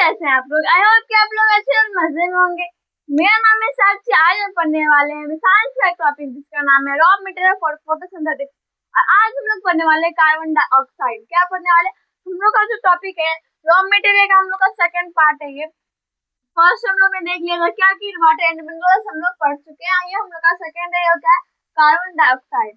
कैसे हैं आप लोग? आई होप कि आप लोग अच्छे और मजे में होंगे। मेरा नाम है साक्षी। आज हम पढ़ने वाले हैं साइंस का एक टॉपिक जिसका नाम है रॉ मटेरियल फॉर फोटोसिंथेसिस। और आज हम लोग पढ़ने वाले हैं कार्बन डाइऑक्साइड। क्या पढ़ने वाले? हम लोग का जो टॉपिक है रॉ मटेरियल का, हम लोग का सेकंड पार्ट है ये। फर्स्ट हम लोग ने देख लिया था क्या कि वाटर एंड मिनरल्स हम लोग पढ़ चुके हैं। ये हम लोग का सेकंड है, होता है कार्बन डाइऑक्साइड।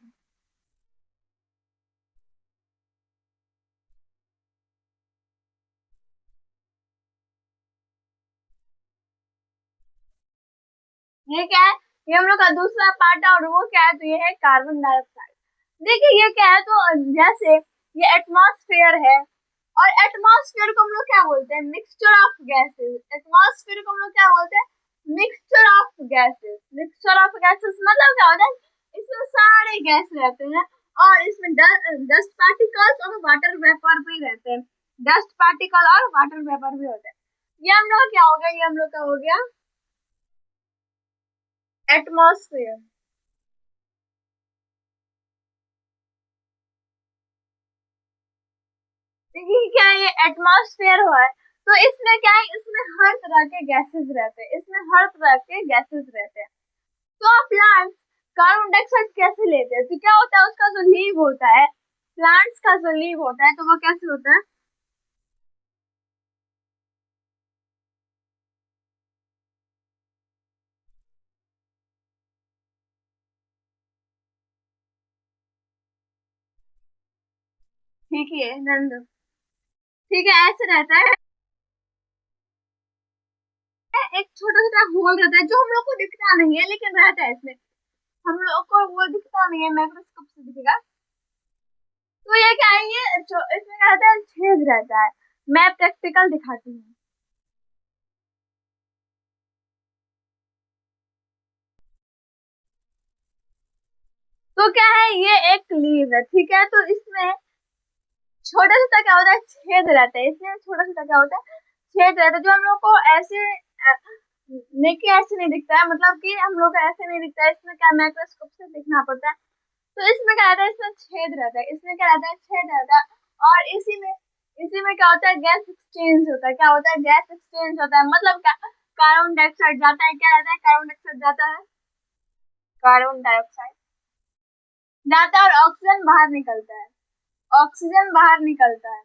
ये क्या है? ये हम लोग का दूसरा पार्ट है और वो क्या है? तो ये है कार्बन डाइऑक्साइड। देखिए ये क्या है, तो जैसे ये एटमॉस्फेयर है और एटमॉस्फेयर को हम लोग क्या बोलते हैं? Mixture of gases. एटमॉस्फेयर को हम लोग क्या बोलते हैं? Mixture of gases. Mixture of gases मतलब क्या होता है? इसमें सारे गैस रहते हैं और इसमें डस्ट पार्टिकल्स और वाटर वेपर भी रहते हैं। डस्ट पार्टिकल और वाटर वेपर भी होते हैं। ये हम लोग क्या हो गया? ये हम लोग का हो गया एटमॉस्फेयर। देखिए क्या है, ये एटमॉस्फेयर हुआ है तो इसमें क्या है? इसमें हर तरह के गैसेस रहते हैं। इसमें हर तरह के गैसेस रहते हैं। तो प्लांट्स कार्बन डाइऑक्साइड कैसे लेते हैं? तो क्या होता है, उसका जो लीव होता है, प्लांट्स का जो लीव होता है, तो वो कैसे होता है? ठीक है नंद, ठीक है ऐसे रहता है। एक छोटा छोटा होल रहता है जो हम लोग को दिखता नहीं है लेकिन रहता है इसमें। हम लोग को वो दिखता नहीं है, माइक्रोस्कोप से दिखेगा। तो ये क्या है? ये इसमें क्या रहता है? छेद रहता है। मैं प्रैक्टिकल दिखाती हूँ। तो क्या है? ये एक लीव है, ठीक है। तो इसमें छोटा छोटा क्या होता है? छेद रहता है। इसमें छोटा छोटा क्या होता है? छेद रहता है जो हम लोग को ऐसे नेके ऐसे नहीं दिखता है, मतलब कि हम लोग को ऐसे नहीं दिखता है। इसमें क्या माइक्रोस्कोप से देखना पड़ता है। तो इसमें क्या रहता है? इसमें छेद रहता है। इसमें क्या रहता है? छेद रहता है। और इसी में क्या होता है? गैस एक्सचेंज होता है। क्या होता है? गैस एक्सचेंज होता है। मतलब क्या? कार्बन डाइऑक्साइड जाता है, क्या रहता है? कार्बन डाइऑक्साइड जाता है, कार्बन डाइऑक्साइड जाता है और ऑक्सीजन बाहर निकलता है। ऑक्सीजन बाहर निकलता है।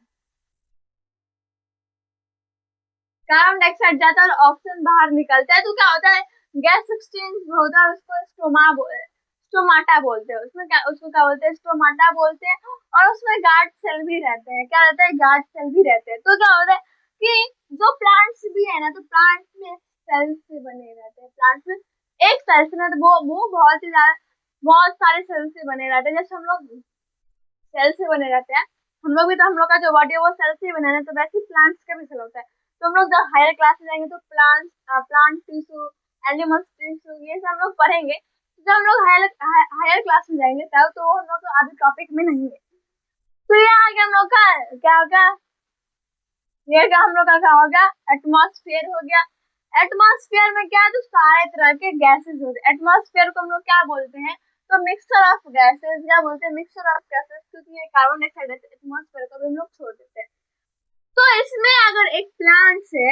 कार्बन डाइऑक्साइड जाता है और ऑक्सीजन बाहर निकलता है। तो क्या होता है? गैस एक्सचेंज होता है। उसको स्टोमाटा बोलते हैं। उसमें क्या, उसको क्या बोलते हैं? स्टोमाटा बोलते हैं। और उसमें गार्ड सेल भी रहते हैं। क्या रहता है? गार्ड सेल भी रहते हैं। तो क्या होता है कि जो प्लांट्स भी है ना, तो प्लांट्स में सेल से बने रहते हैं। प्लांट्स में एक सेल से ना, तो वो बहुत ही ज्यादा, बहुत सारे सेल से बने रहते हैं। जैसे हम लोग सेल से बने रहते हैं, हम लोग भी, तो हम लोग का जो बॉडी है वो सेल से ही बना है। तो वैसे प्लांट्स का भी सेल होता है। तो हम लोग जब हायर क्लास में जाएंगे तो प्लांट टिश्यू, एनिमल टिश्यू, ये सब हम लोग पढ़ेंगे। तो जब हम लोग हायर क्लास में जाएंगे तब तो हम लोग तो अभी टॉपिक में नहीं है। तो ये आगे हम लोग का क्या होगा? ये क्या हम लोग का क्या होगा? एटमॉस्फेयर हो गया। एटमॉस्फेयर में क्या है? तो सारे तरह के गैसेस होते हैं। एटमॉस्फेयर को हम लोग क्या बोलते हैं? तो मिक्सचर ऑफ गैसेस। क्या बोलते हैं? मिक्सचर ऑफ गैसेस, क्योंकि ये कार्बन डाइऑक्साइड है तो एटमॉस्फेयर को भी हम लोग छोड़ देते हैं। तो इसमें अगर एक प्लांट से,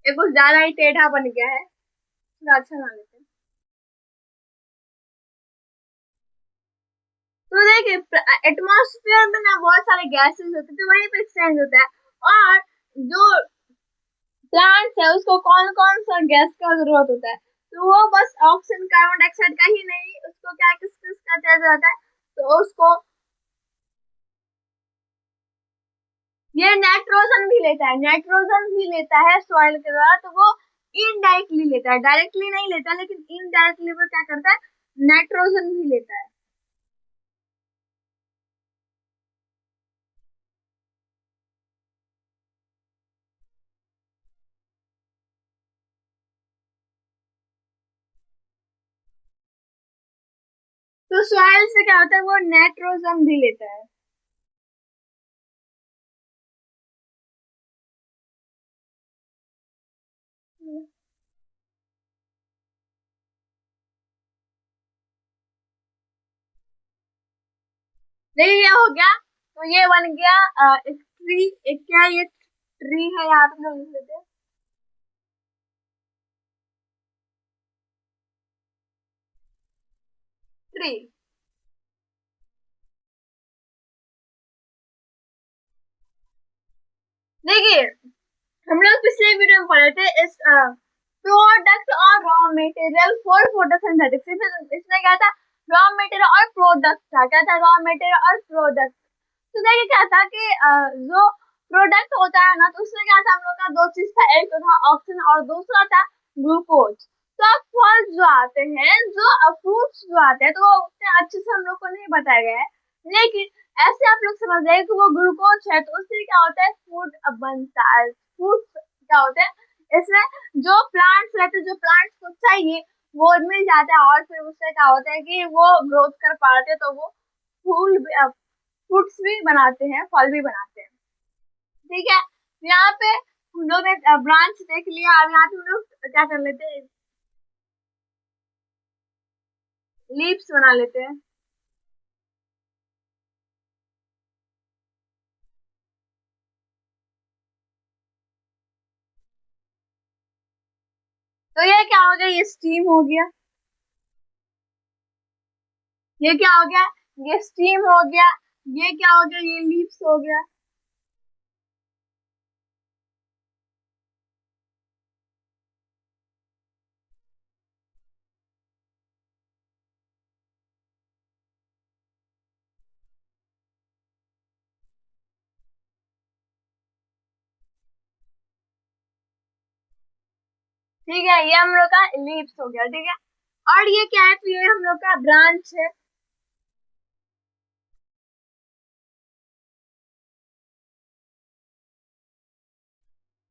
ये कुछ ज्यादा ही टेढ़ा बन गया है, थोड़ा अच्छा बना लेते हैं। तो देखिए एटमॉस्फेयर में ना बहुत सारे गैसेस होते हैं, तो वहीं पे एक्सचेंज होता है। और जो प्लांट्स है उसको कौन कौन सा गैस का जरूरत होता है? तो वो बस ऑक्सीजन कार्बन डाइऑक्साइड का ही नहीं, उसको क्या किस किस का चाहिए जाता है? तो उसको ये नाइट्रोजन भी लेता है। नाइट्रोजन भी लेता है सॉइल के द्वारा। तो वो इनडायरेक्टली लेता है, डायरेक्टली नहीं लेता, लेकिन इनडायरेक्टली वो क्या करता है? नाइट्रोजन भी लेता है। तो सॉइल से क्या होता है? वो नाइट्रोजन भी लेता है। देखिए ये हो गया, तो ये बन गया एक ट्री। एक क्या है, ये ट्री है, यहाँ पे लोग लिख लेते हैं ट्री। देखिए हम लोग पिछले वीडियो में पढ़े थे इस प्रोडक्ट और रॉ मटेरियल फॉर फोटोसिंथेटिक्स। इसमें क्या था, रॉ मटेरियल और प्रोडक्ट था। क्या था, रॉ मटेरियल और प्रोडक्ट। तो देखिए क्या था कि जो प्रोडक्ट होता है ना, तो उसमें क्या था, हम लोग का दो चीज था, एक तो था ऑक्सीजन और दूसरा था ग्लूकोज। तो अब फल जो आते हैं, जो फ्रूट्स जो आते हैं, तो वो उतने अच्छे से हम लोग को नहीं बताया गया है, लेकिन ऐसे आप लोग समझ जाइए कि वो ग्लूकोज है, तो उससे क्या होता है, फूड बनता है। फूड क्या होते हैं, इसमें जो प्लांट्स रहते हैं, जो प्लांट्स को चाहिए वो मिल जाता है, और फिर उससे क्या होता है कि वो ग्रोथ कर पाते हैं, तो वो फूल फ्रूट्स भी बनाते हैं, फल भी बनाते हैं। ठीक है, यहाँ पे हम लोग ने ब्रांच देख लिया। अब यहाँ पे हम लोग क्या कर लेते हैं, लीव्स बना लेते हैं। तो ये क्या हो गया, ये स्टीम हो गया। ये क्या हो गया, ये स्टीम हो गया। ये क्या हो गया, ये लीव्स हो गया। ठीक है, ये हम लोग का लीव्स हो गया। ठीक है, और ये क्या है, तो ये हम लोग का ब्रांच है।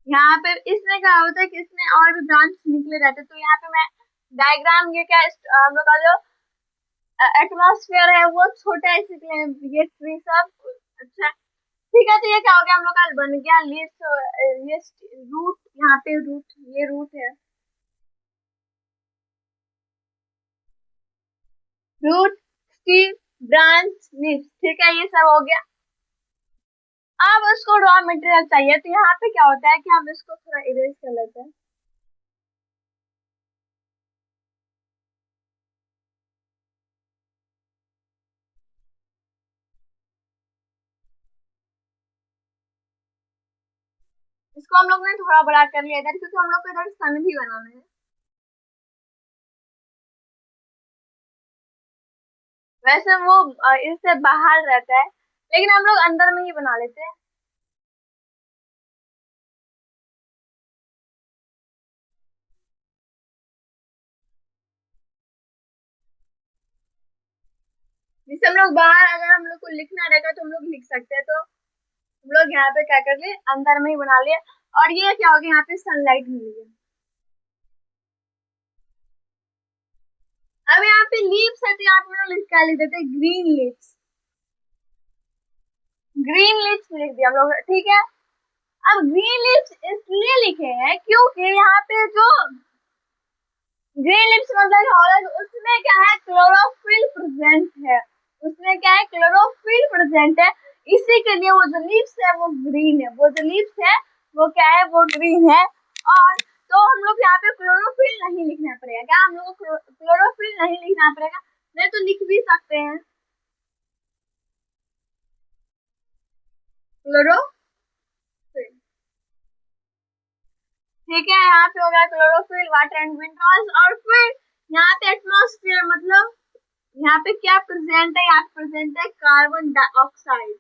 यहाँ पे इसमें क्या होता है कि इसमें और भी ब्रांच निकले रहते हैं। तो यहाँ पे मैं डायग्राम, ये क्या हम लोग का जो एटमॉस्फेयर है वो छोटा है, इसलिए ये ट्री सब अच्छा। ठीक है, तो ये क्या हो गया, हम लोग का बन गया लीव्स। ये रूट, यहाँ पे रूट, ये रूट है। Root, stem, branch, leaves. ठीक है, ये सब हो गया। अब उसको रॉ मटेरियल चाहिए, तो यहाँ पे क्या होता है कि हम इसको थोड़ा इरेज कर लेते हैं। इसको हम लोग ने थोड़ा बड़ा कर लिया इधर, क्योंकि हम लोग को इधर सन भी बनाना है। वैसे वो इससे बाहर रहता है, लेकिन हम लोग अंदर में ही बना लेते हैं। जिससे हम लोग बाहर, अगर हम लोग को लिखना रहेगा तो हम लोग लिख सकते हैं। तो हम लोग यहाँ पे क्या कर लिए, अंदर में ही बना लिए। और ये क्या हो गया, यहाँ पे सनलाइट मिल गई। अब यहाँ पे लीव्स है, तो यहाँ पे हम लोग क्या लिख देते हैं, ग्रीन लीव्स। ग्रीन लीव्स लिख दिया हम लोग। ठीक है, अब ग्रीन लीव्स इसलिए लिखे हैं क्योंकि यहाँ पे जो ग्रीन लीव्स मतलब हॉलैंड, उसमें क्या है, क्लोरोफिल प्रेजेंट है। उसमें क्या है, क्लोरोफिल प्रेजेंट है। इसी के लिए वो जो लीव्स है वो ग्रीन है। वो जो लीव्स है वो क्या है, वो ग्रीन है। और तो हम लोग यहाँ पे क्लोरोफिल नहीं लिखना पड़ेगा। क्या हम लोग को क्लोरोफिल नहीं लिखना पड़ेगा, नहीं तो लिख भी सकते हैं क्लोरोफिल। ठीक है, यहाँ पे हो गया क्लोरोफिल, वाटर एंड मिनरल्स। और फिर यहाँ पे एटमॉस्फेयर मतलब यहाँ पे क्या प्रेजेंट है, यहाँ पे प्रेजेंट है कार्बन डाइऑक्साइड।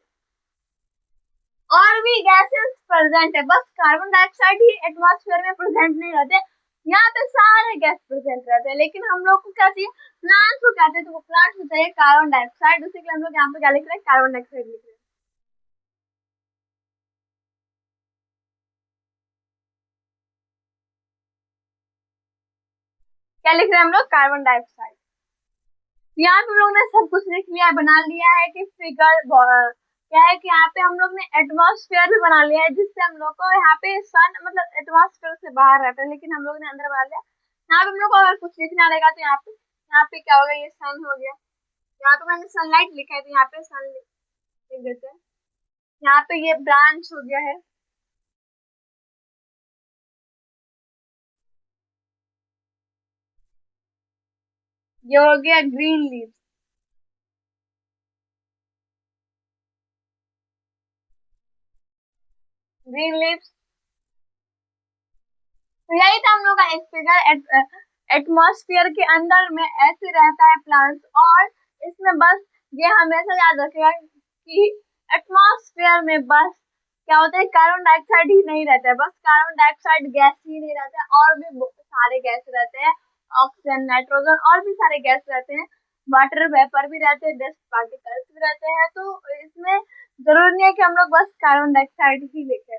और भी गैसेस प्रेजेंट है, बस कार्बन डाइऑक्साइड ही एटमॉस्फेयर में प्रेजेंट नहीं रहते। यहाँ पे सारे गैस प्रेजेंट रहते हैं, लेकिन हम लोग को क्या चाहिए, प्लांट्स को कहते हैं, तो वो प्लांट्स को चाहिए कार्बन डाइऑक्साइड। उसी के लिए हम लोग यहाँ पे क्या लिख रहे हैं, कार्बन डाइऑक्साइड लिख रहे हैं। क्या लिख रहे हैं हम लोग, कार्बन डाइऑक्साइड। यहाँ पे हम लोग ने सब कुछ लिख लिया, बना लिया है कि फिगर क्या है कि यहाँ पे हम लोग ने एटमॉस्फेयर भी बना लिया है, जिससे हम लोग को यहाँ पे सन मतलब एटमॉस्फेयर से बाहर रहता है, लेकिन हम लोग ने अंदर बना लिया। यहाँ पे हम लोग को अगर कुछ लिखना रहेगा तो यहाँ पे क्या होगा, ये सन हो गया। यहाँ पे मैंने सनलाइट लिखा है, तो यहाँ पे सन लिख देते हैं। यहाँ पे ये ब्रांच हो गया है। ये हो गया ग्रीन लीव्स। Green leaves. तो यही था हम लोग का एक फिगर। एटमॉस्फेयर के अंदर में ऐसे रहता है प्लांट्स। और इसमें बस ये हमेशा याद रखेगा कि एटमॉस्फेयर में बस क्या होता है, कार्बन डाइऑक्साइड ही नहीं रहता है, बस कार्बन डाइऑक्साइड गैस ही नहीं रहता है, और भी सारे गैस रहते हैं, ऑक्सीजन, नाइट्रोजन, और भी सारे गैस रहते हैं, वाटर वेपर भी रहते हैं, डस्ट पार्टिकल्स भी रहते हैं। तो इसमें जरूरी नहीं है कि हम लोग बस कार्बन डाइऑक्साइड ही लिखें।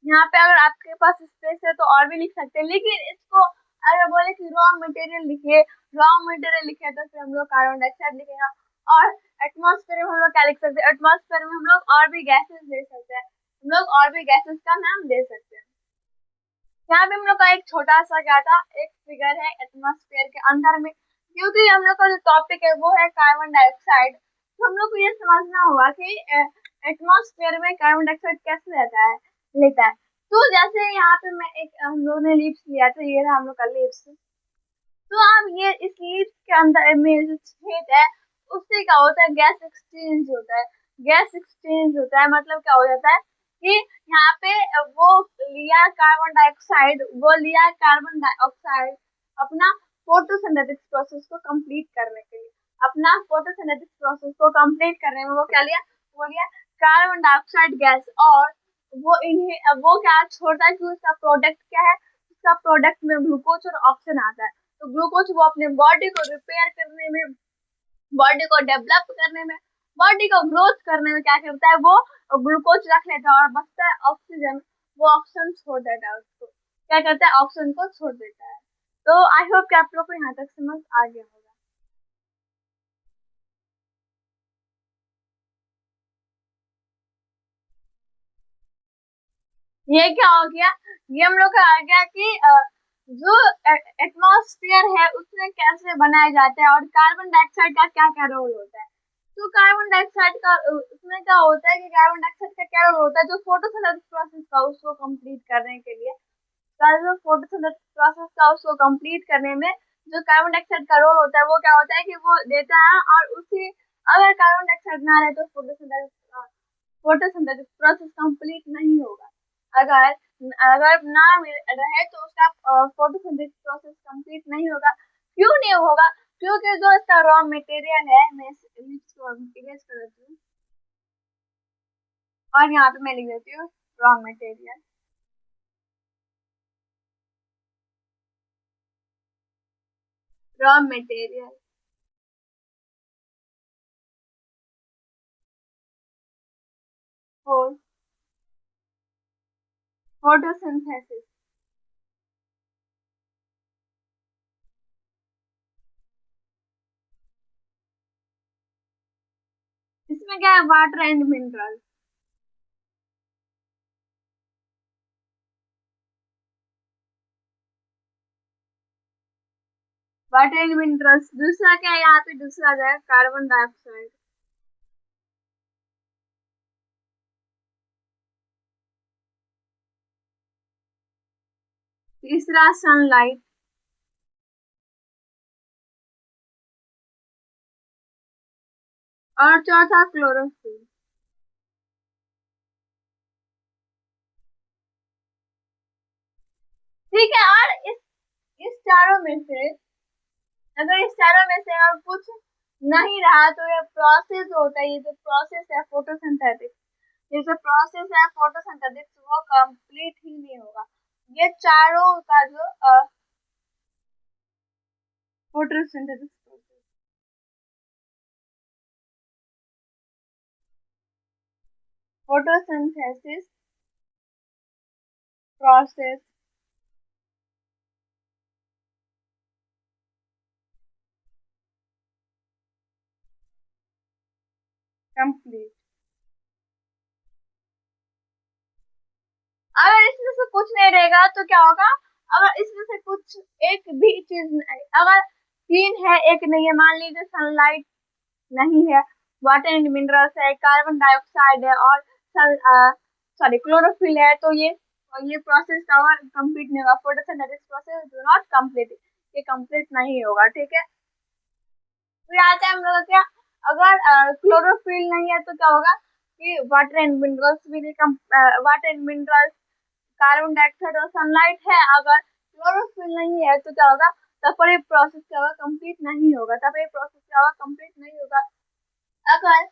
यहाँ पे अगर आपके पास स्पेस है तो और भी लिख सकते हैं, लेकिन इसको अगर बोले कि रॉ मटेरियल लिखिए, रॉ मटेरियल लिखे तो फिर हम लोग कार्बन डाइऑक्साइड लिखेगा। और एटमॉस्फेयर में हम लोग क्या लिख सकते हैं, एटमॉस्फेयर में हम लोग और भी गैसेस दे सकते हैं, हम लोग और भी गैसेस का नाम दे सकते हैं। यहाँ पे हम लोग का एक छोटा सा क्या था, एक फिगर है एटमॉस्फेयर के अंदर में। क्योंकि हम लोग का जो टॉपिक है वो है कार्बन डाइऑक्साइड, तो हम लोग को ये समझना होगा कि एटमॉस्फेयर में कार्बन डाइऑक्साइड कैसे रहता है, लेता है। तो जैसे यहाँ पे मैं एक, हम लोग ने लीव्स लिया, तो ये रहा हम लोग का लीव्स। तो अब ये इस लीव्स के अंदर में जो छेद है, उससे क्या होता है, गैस एक्सचेंज होता है। गैस एक्सचेंज होता है मतलब क्या हो जाता है कि यहाँ पे वो लिया कार्बन डाइऑक्साइड, अपना फोटोसिंथेसिस प्रोसेस को कंप्लीट करने के लिए, अपना फोटोसिंथेसिस प्रोसेस को कंप्लीट करने में वो क्या लिया, वो लिया कार्बन डाइऑक्साइड गैस। और वो क्या छोड़ता है कि उसका प्रोडक्ट क्या है, उसका प्रोडक्ट में ग्लूकोज और ऑक्सीजन आता है। तो ग्लूकोज वो अपने बॉडी को रिपेयर करने में, बॉडी को डेवलप करने में, बॉडी को ग्रोथ करने में क्या करता है, वो ग्लूकोज रख लेता है, और बचता है ऑक्सीजन, वो ऑक्सीजन छोड़ देता है, उसको क्या करता है, ऑक्सीजन को छोड़ देता है। तो आई होप कि आप लोग को यहाँ तक समझ आ गया होगा। ये क्या हो गया, ये हम लोग का आ गया कि जो एटमॉस्फेयर है उसमें कैसे बनाए जाते हैं, और कार्बन डाइऑक्साइड का क्या क्या रोल होता है। तो कार्बन डाइऑक्साइड का उसमें क्या होता है कि कार्बन डाइऑक्साइड का क्या रोल होता है, जो फोटोसिंथेसिस प्रोसेस का उसको कंप्लीट करने के लिए, जो फोटोसिंथेसिस प्रोसेस का उसको कंप्लीट करने में जो कार्बन डाइऑक्साइड का रोल होता है, वो क्या होता है कि वो देता है। और उसी, अगर कार्बन डाइऑक्साइड ना रहे तो फोटोसिंथेसिस प्रोसेस कंप्लीट नहीं होगा। अगर अगर ना रहे तो उसका फोटोसिंथेसिस प्रोसेस कंप्लीट नहीं होगा। क्यों नहीं होगा, क्योंकि जो इसका रॉ मटेरियल है, मैं इसको इरेज कर देती हूँ, और यहाँ पे मैं लिख देती हूँ raw material. Raw material for photosynthesis. इसमें क्या है, water and mineral. Water and minerals. दूसरा क्या है, यहाँ पे दूसरा आ जाएगा कार्बन डाइऑक्साइड। तीसरा सनलाइट। और चौथा क्लोरोफिल। ठीक है। और इस चारों में से, अगर इस चारों में से और कुछ नहीं रहा तो ये प्रोसेस होता है, ये जो प्रोसेस है फोटोसिंथेटिक, ये जो प्रोसेस है फोटोसिंथेटिक, वो कंप्लीट ही नहीं होगा। ये चारों का जो photosynthetic process, photosynthesis process complete. अगर इसमें से कुछ नहीं रहेगा तो क्या होगा, अगर इसमें से कुछ एक भी चीज नहीं, अगर तीन है एक नहीं है, मान लीजिए सनलाइट नहीं है, वाटर एंड मिनरल्स है, कार्बन डाइऑक्साइड है और सॉरी क्लोरोफिल है। तो ये प्रोसेस का कंप्लीट नहीं होगा, photosynthesis process do not complete, ये कंप्लीट नहीं होगा, ठीक है। फिर आता है हम लोग क्या, अगर क्लोरोफिल नहीं है तो क्या होगा कि वाटर एंड मिनरल्स भी नहीं, water and minerals, carbon dioxide और सनलाइट है, अगर क्लोरोफिल नहीं है तो क्या होगा, तब पर ये प्रोसेस क्या होगा, कंप्लीट नहीं होगा, तब ये प्रोसेस क्या होगा, कंप्लीट नहीं होगा। अगर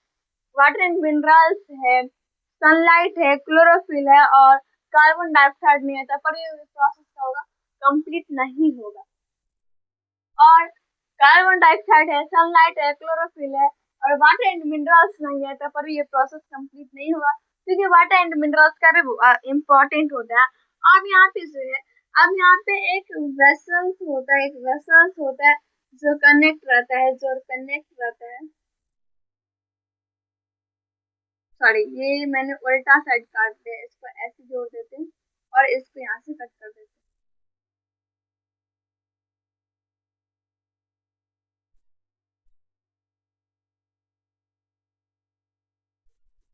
वाटर एंड मिनरल्स है, सनलाइट है, क्लोरोफिल है और कार्बन डाइऑक्साइड नहीं है, तब पर ये प्रोसेस क्या होगा, कंप्लीट नहीं होगा। और कार्बन डाइऑक्साइड है, सनलाइट है, क्लोरोफिल है और वाटर एंड मिनरल्स नहीं है, तब पर ये प्रोसेस कंप्लीट नहीं होगा, क्योंकि वाटर एंड मिनरल्स का भी इम्पोर्टेंट होता है। अब यहाँ पे जो है, अब यहाँ पे एक वेसल्स होता है, एक वेसल्स होता है जो कनेक्ट रहता है, जो कनेक्ट रहता है, सॉरी ये मैंने उल्टा साइड काट दिया, इसको ऐसे जोड़ देते हैं और इसको यहाँ से कट कर देते हैं,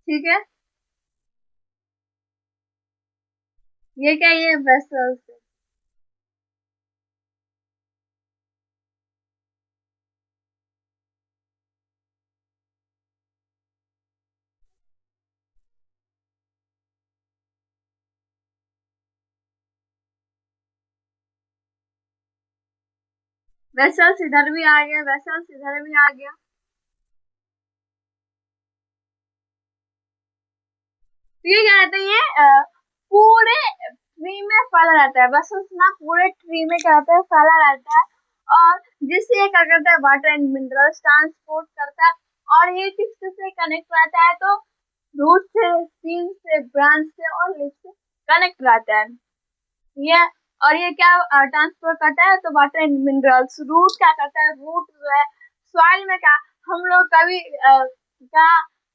ठीक है। ये क्या, ये वेसल्स है। वेसल्स इधर भी आ गया, वेसल्स इधर भी आ गया। तो ये क्या रहता है, ये पूरे ट्री में फैला रहता है, वेसल्स ना पूरे ट्री में क्या रहता है, फैला रहता है, और जिससे ये क्या करता है, वाटर एंड मिनरल्स ट्रांसपोर्ट करता है। और ये किस किस से कनेक्ट रहता है, तो रूट से, स्टीम से, ब्रांच से और लीफ से कनेक्ट रहता है ये। और ये क्या ट्रांसफर करता है, तो वाटर एंड मिनरल्स। रूट क्या करता है, रूट जो है सॉइल में क्या, हम लोग कभी क्या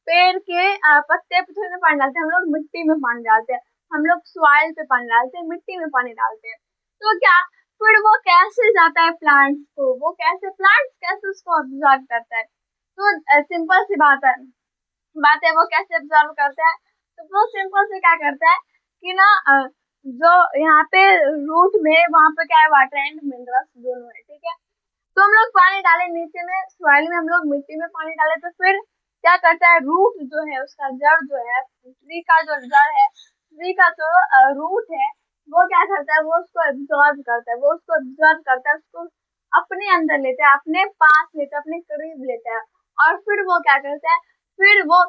पेड़ के पत्ते पे थोड़ी ना पानी डालते हैं, हम लोग मिट्टी में पानी डालते हैं, हम लोग सॉइल पे पानी डालते हैं, मिट्टी में पानी डालते हैं। तो क्या, फिर वो कैसे जाता है प्लांट्स को, वो कैसे प्लांट्स कैसे उसको ऑब्जर्व करता है, तो सिंपल सी बात है, वो कैसे ऑब्जर्व करता है, तो वो सिंपल से क्या करता है कि ना जो यहाँ पे रूट में, वहां पे क्या है, वाटर एंड मिनरल्स दोनों है, ठीक है। तो हम लोग पानी डाले नीचे में, सॉइल में हम लोग मिट्टी में पानी डाले, तो फिर क्या करता है, रूट जो है, उसका जड़ जो है, ट्री का जो जड़ है, ट्री का जो रूट है, वो क्या करता है, वो उसको एब्जॉर्ब करता है, वो उसको एब्जॉर्ब करता है, उसको अपने अंदर लेता है, अपने पास लेता है, अपने करीब लेता है। और फिर वो क्या करता है, फिर वो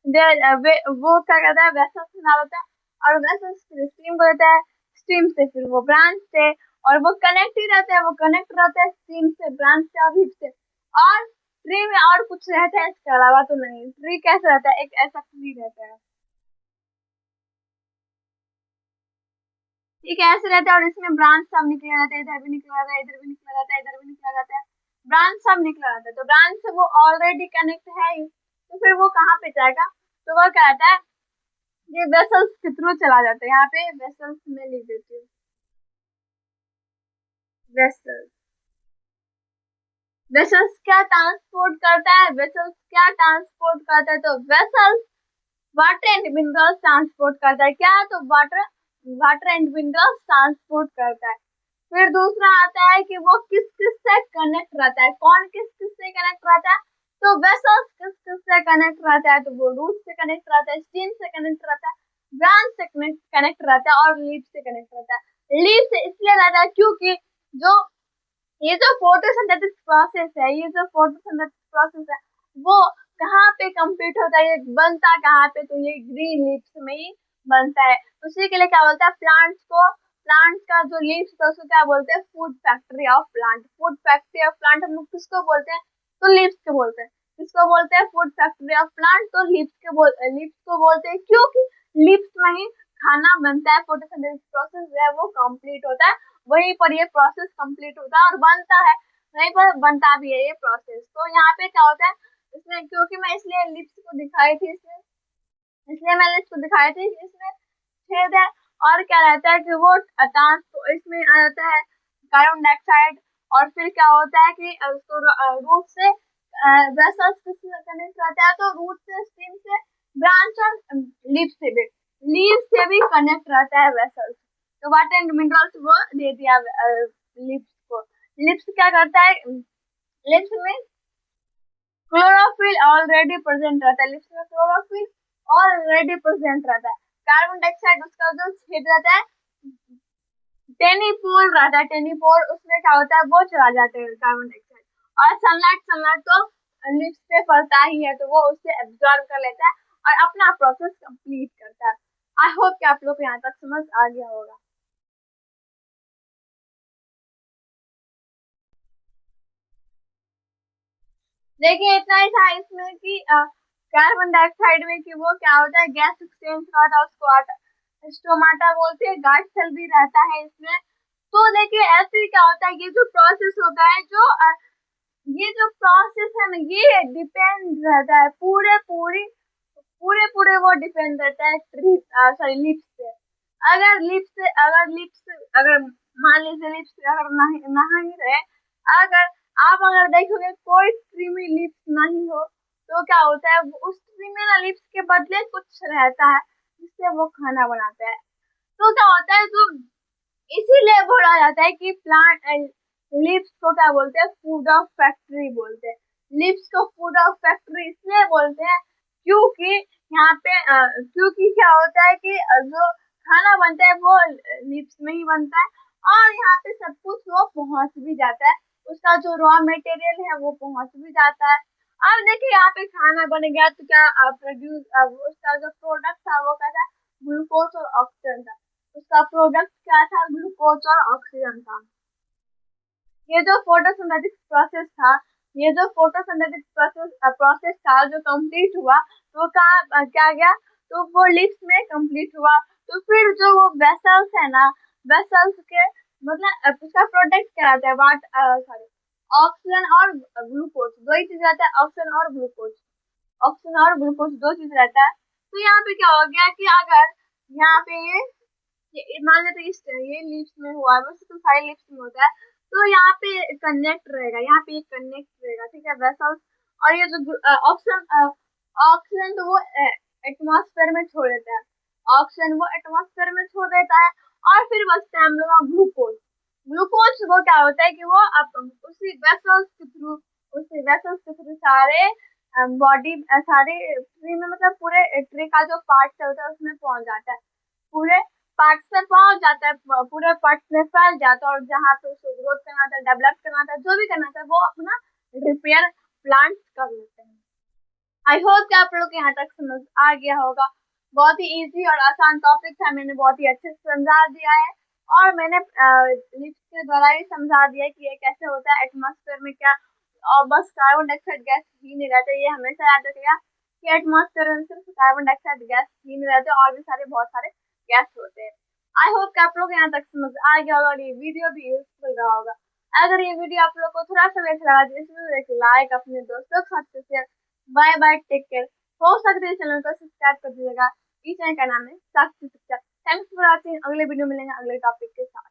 क्या करता है, वेसल्स में डाल देता है, और वेसल्स फिर स्टीम को देता है, स्टीम से फिर वो ब्रांच से, और वो कनेक्ट ही रहता है, वो कनेक्ट रहता है स्टीम से, ब्रांच से और हीट से। और ट्री में और कुछ रहता है इसके अलावा तो नहीं, ट्री कैसे रहता है, एक ऐसा ट्री रहता है, ठीक है, ऐसे रहता है, और इसमें ब्रांच सब निकले रहते हैं, इधर भी निकला रहता है, इधर भी निकला रहता है, इधर भी निकला रहता है, ब्रांच सब निकला रहता है। तो ब्रांच से वो ऑलरेडी कनेक्ट है ही, तो फिर वो कहाँ पे जाएगा, तो वो क्या रहता है, ये वेसल्स के थ्रू चला जाता है, यहाँ पे वेसल्स में लिख देती हूँ, वेसल्स। वेसल्स क्या ट्रांसपोर्ट करता है, वेसल्स क्या ट्रांसपोर्ट करता है, तो vessels water and minerals transport करता है, क्या, तो water, water and minerals transport करता है। फिर दूसरा आता है कि वो किस किस से कनेक्ट रहता है, कौन किस किस से कनेक्ट रहता है, तो वेसल्स किस किस से कनेक्ट रहता है, तो वो रूट से कनेक्ट रहता है, स्टीम से कनेक्ट रहता है, ब्रांच से कनेक्ट रहता है और लीफ से कनेक्ट रहता है। लीफ से इसलिए रहता है क्योंकि जो ये जो फोटोसिंथेसिस प्रोसेस है, ये जो फोटोसिंथेसिस प्रोसेस है, वो कहाँ पे कंप्लीट होता है, ये बनता कहाँ पे, तो ये ग्रीन लीव्स में ही बनता है। उसी के लिए क्या बोलता है, प्लांट्स को, प्लांट्स का जो लीव्स है उसको क्या बोलते हैं, food factory of plant. Food factory of plant हम लोग किसको बोलते हैं, तो लीव्स को बोलते हैं। किसको बोलते हैं, फूड फैक्ट्री ऑफ प्लांट, तो लीव्स को बोलते हैं, क्योंकि लीव्स में ही खाना बनता है, फोटोसिंथेसिस प्रोसेस जो है वो कंप्लीट होता है, वहीं पर ये प्रोसेस कंप्लीट होता है और बनता है, वहीं पर बनता भी है ये प्रोसेस। तो यहाँ पे क्या होता है, इसमें क्योंकि मैं इसलिए लिप्स को दिखाई थी, इसमें इसलिए मैंने इसको दिखाई थी, इसमें छेद है, और क्या रहता है कि वो ट्रांस, इसमें आ जाता है कार्बन डाइऑक्साइड, और फिर क्या होता है कि उसको रूट से वेसल्स किससे कनेक्ट रहता है, तो रूट से, स्टेम से, ब्रांच और लीव से भी कनेक्ट रहता है वेसल्स। तो वाटर एंड मिनरल्स वो दे दिया लिप्स को। लिप्स क्या करता है, लिप्स में क्लोरोफिल ऑलरेडी प्रेजेंट रहता है, लिप्स में क्लोरोफिल ऑलरेडी प्रेजेंट रहता है। कार्बन डाइऑक्साइड उसका जो छेद रहता है, टेनिपोल रहता है, टेनिपोल उसमें क्या होता है, वो चला जाता है कार्बन डाइऑक्साइड। और सनलाइट तो लिप्स से पड़ता ही है, तो वो उससे एब्जॉर्ब कर लेता है और अपना प्रोसेस कंप्लीट करता है। आई होप कि आप लोग को यहाँ तक समझ आ गया होगा। देखिए इतना ही था इसमें कि कार्बन डाइऑक्साइड में कि वो क्या होता है, गैस एक्सचेंज का था, उसको स्टोमाटा बोलते हैं। गार्ड सेल भी रहता है इसमें। तो देखिए ऐसे ही क्या होता है, ये जो प्रोसेस होता है, ये जो प्रोसेस है ना, ये डिपेंड रहता है पूरे वो डिपेंड रहता है सॉरी लिप्स पे। अगर मान लीजिए लिप्स अगर नहीं रहे, अगर अगर देखोगे कोई ट्री में लिप्स नहीं हो, तो क्या होता है, उस ट्री में ना लिप्स के बदले कुछ रहता है जिससे वो खाना बनाता है। तो क्या होता है, जो इसीलिए बोला जाता है कि प्लांट लिप्स को क्या बोलते हैं, फूड ऑफ फैक्ट्री बोलते हैं। लिप्स को फूड ऑफ फैक्ट्री इसलिए बोलते हैं क्योंकि यहाँ पे क्योंकि क्या होता है कि जो खाना बनता है वो लिप्स में ही बनता है, और यहाँ पे सब कुछ वो पहुंच भी जाता है, उसका जो रॉ मटेरियल है वो पहुंच भी जाता है। अब देखिए यहाँ पे खाना बन गया तो क्या प्रोड्यूस, उसका जो प्रोडक्ट था वो क्या था, ग्लूकोज और ऑक्सीजन था। उसका प्रोडक्ट क्या था, ग्लूकोज और ऑक्सीजन था। ये जो फोटोसिंथेटिक प्रोसेस था, ये जो फोटोसिंथेटिक प्रोसेस था जो कंप्लीट हुआ, तो कहा क्या गया, तो वो लिप्स में कंप्लीट हुआ। तो फिर जो वो वेसल्स है ना, वेसल्स के मतलब उसका प्रोडक्ट क्या रहता है, वाट सॉरी ऑक्सीजन और ग्लूकोज, दो ही चीज रहता है, ऑक्सीजन और ग्लूकोज। ऑक्सीजन और ग्लूकोज दो चीज रहता है। तो यहाँ पे क्या हो गया कि अगर यहाँ पे ये मान लेते हैं ये लिप्स में हुआ है, वैसे तो सारे लिप्स में होता है। तो यहाँ पे कनेक्ट रहेगा, यहाँ पे कनेक्ट रहेगा, ठीक है, वेसल्स। और ये जो ऑक्सीजन ऑक्सीजन तो वो एटमॉस्फेयर में छोड़ देता है, ऑक्सीजन वो एटमॉस्फेयर में छोड़ देता है। और फिर बचता है हम लोग का ग्लूकोज। ग्लूकोज वो क्या होता है कि वो उसी वेसल्स के थ्रू, सारे बॉडी सारे ट्री में, मतलब पूरे ट्री का जो पार्ट होता है उसमें पहुंच जाता है, पूरे पार्ट में पहुंच जाता है, पूरे पार्ट में फैल जाता है, और जहाँ पे उसको ग्रोथ करना था, डेवलप करना था, जो भी करना था, वो अपना रिपेयर प्लांट्स कर लेते हैं। आई होप कि आप लोग यहाँ तक समझ आ गया होगा। बहुत ही इजी और आसान टॉपिक था, मैंने बहुत ही अच्छे से समझा दिया है। और मैंने लिप्स के द्वारा ही समझा दिया कि ये कैसे होता है, एटमॉस्फेयर में क्या, और बस कार्बन डाइऑक्साइड गैस ही नहीं रहता, ये हमेशा याद रखिएगा कि एटमॉस्फेयर में सिर्फ कार्बन डाइऑक्साइड गैस ही नहीं रहते, और भी सारे बहुत सारे गैस होते हैं। आई होप कि आप लोग यहाँ तक समझ आ गया होगा और ये वीडियो भी यूजफुल रहा होगा। अगर ये वीडियो आप लोग को थोड़ा सा भी अच्छा लगा तो इसमें एक लाइक, अपने दोस्तों के साथ share. Bye bye, take care. हो सकते है चैनल को सब्सक्राइब कर दीजिएगा। इस चैनल का नाम है साक्षी पिक्चर। Thanks for watching. अगले वीडियो मिलेंगे अगले टॉपिक के साथ।